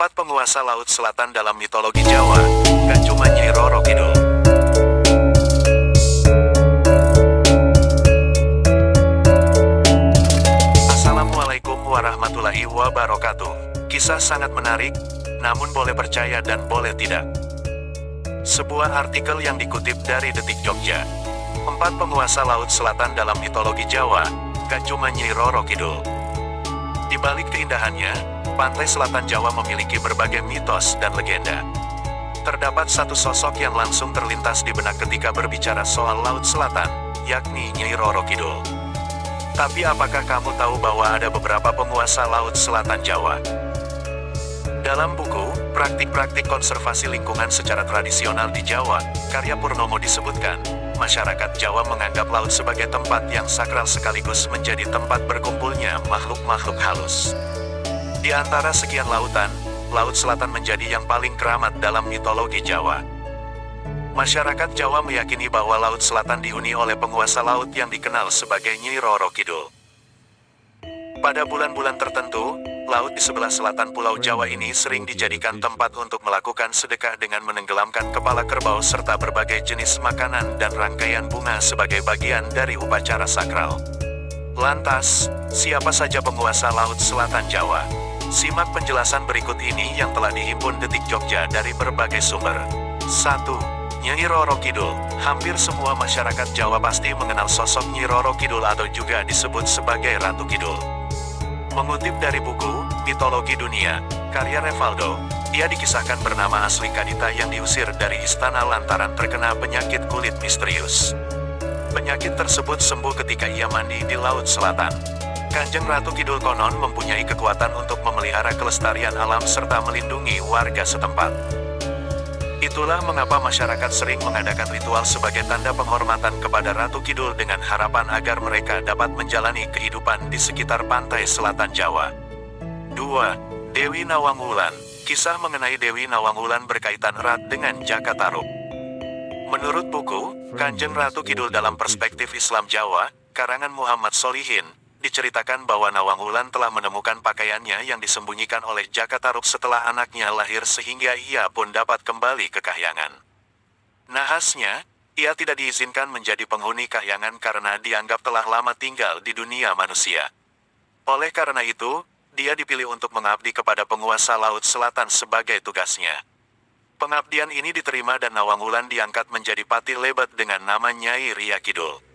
Empat penguasa Laut Selatan dalam mitologi Jawa, gak cuma Nyai Roro Kidul. Assalamualaikum warahmatullahi wabarakatuh. Kisah sangat menarik, namun boleh percaya dan boleh tidak. Sebuah artikel yang dikutip dari Detik Jogja. Empat penguasa Laut Selatan dalam mitologi Jawa, gak cuma Nyai Roro Kidul. Di balik keindahannya, pantai selatan Jawa memiliki berbagai mitos dan legenda. Terdapat satu sosok yang langsung terlintas di benak ketika berbicara soal Laut Selatan, yakni Nyai Roro Kidul. Tapi apakah kamu tahu bahwa ada beberapa penguasa Laut Selatan Jawa? Dalam buku, Praktik-Praktik Konservasi Lingkungan Secara Tradisional di Jawa, karya Purnomo disebutkan, masyarakat Jawa menganggap laut sebagai tempat yang sakral sekaligus menjadi tempat berkumpulnya makhluk-makhluk halus. Di antara sekian lautan, Laut Selatan menjadi yang paling keramat dalam mitologi Jawa. Masyarakat Jawa meyakini bahwa Laut Selatan dihuni oleh penguasa laut yang dikenal sebagai Nyai Roro Kidul. Pada bulan-bulan tertentu, laut di sebelah selatan Pulau Jawa ini sering dijadikan tempat untuk melakukan sedekah dengan menenggelamkan kepala kerbau serta berbagai jenis makanan dan rangkaian bunga sebagai bagian dari upacara sakral. Lantas, siapa saja penguasa Laut Selatan Jawa? Simak penjelasan berikut ini yang telah dihimpun Detik Jogja dari berbagai sumber. 1. Nyai Roro Kidul. Hampir semua masyarakat Jawa pasti mengenal sosok Nyai Roro Kidul atau juga disebut sebagai Ratu Kidul. Mengutip dari buku Mitologi Dunia, karya Revaldo, ia dikisahkan bernama asli Kadita yang diusir dari istana lantaran terkena penyakit kulit misterius. Penyakit tersebut sembuh ketika ia mandi di Laut Selatan. Kanjeng Ratu Kidul konon mempunyai kekuatan untuk memelihara kelestarian alam serta melindungi warga setempat. Itulah mengapa masyarakat sering mengadakan ritual sebagai tanda penghormatan kepada Ratu Kidul dengan harapan agar mereka dapat menjalani kehidupan di sekitar pantai selatan Jawa. 2. Dewi Nawangwulan. Kisah mengenai Dewi Nawangwulan berkaitan erat dengan Jaka Tarub. Menurut buku Kanjeng Ratu Kidul dalam Perspektif Islam Jawa, karangan Muhammad Solihin, diceritakan bahwa Nawangwulan telah menemukan pakaiannya yang disembunyikan oleh Jaka Tarub setelah anaknya lahir sehingga ia pun dapat kembali ke Kahyangan. Nahasnya, ia tidak diizinkan menjadi penghuni Kahyangan karena dianggap telah lama tinggal di dunia manusia. Oleh karena itu, dia dipilih untuk mengabdi kepada penguasa Laut Selatan sebagai tugasnya. Pengabdian ini diterima dan Nawangwulan diangkat menjadi Patih Lebat dengan nama Nyai Ria Kidul.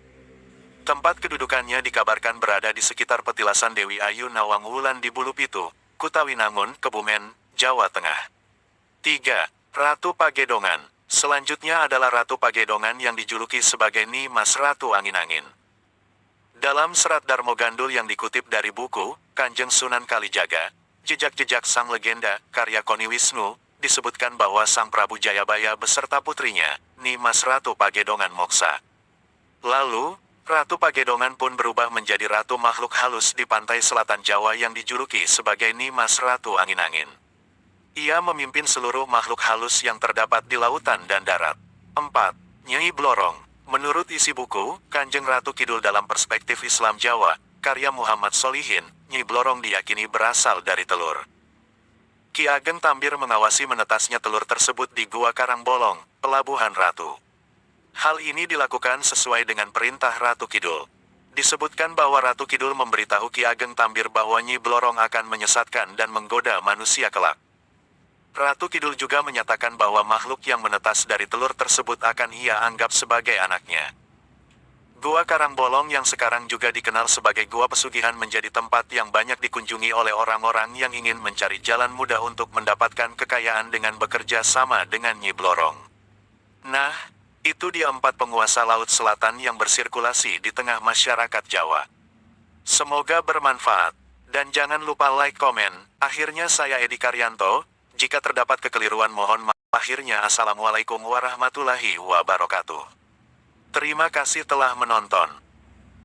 Tempat kedudukannya dikabarkan berada di sekitar petilasan Dewi Ayu Nawangwulan di Bulupitu, Kutawinangun, Kebumen, Jawa Tengah. 3. Ratu Pagedongan. Selanjutnya adalah Ratu Pagedongan yang dijuluki sebagai Nimas Ratu Angin-Angin. Dalam serat Darmo Gandul yang dikutip dari buku Kanjeng Sunan Kalijaga, Jejak-Jejak Sang Legenda, karya Koni Wisnu, disebutkan bahwa Sang Prabu Jayabaya beserta putrinya, Nimas Ratu Pagedongan Moksa. Lalu, Ratu Pagedongan pun berubah menjadi ratu makhluk halus di pantai selatan Jawa yang dijuluki sebagai Nimas Ratu Angin-Angin. Ia memimpin seluruh makhluk halus yang terdapat di lautan dan darat. 4. Nyai Blorong. Menurut isi buku Kanjeng Ratu Kidul dalam Perspektif Islam Jawa, karya Muhammad Solihin, Nyai Blorong diyakini berasal dari telur. Ki Ageng Tambir mengawasi menetasnya telur tersebut di Gua Karangbolong, Pelabuhan Ratu. Hal ini dilakukan sesuai dengan perintah Ratu Kidul. Disebutkan bahwa Ratu Kidul memberitahu Ki Ageng Tambir bahwa Nyi Blorong akan menyesatkan dan menggoda manusia kelak. Ratu Kidul juga menyatakan bahwa makhluk yang menetas dari telur tersebut akan ia anggap sebagai anaknya. Gua Karangbolong yang sekarang juga dikenal sebagai Gua Pesugihan menjadi tempat yang banyak dikunjungi oleh orang-orang yang ingin mencari jalan mudah untuk mendapatkan kekayaan dengan bekerja sama dengan Nyi Blorong. Nah, itu dia 4 penguasa Laut Selatan yang bersirkulasi di tengah masyarakat Jawa. Semoga bermanfaat. Dan jangan lupa like, komen. Akhirnya saya Edi Karyanto. Jika terdapat kekeliruan mohon maaf. Akhirnya Assalamualaikum warahmatullahi wabarakatuh. Terima kasih telah menonton.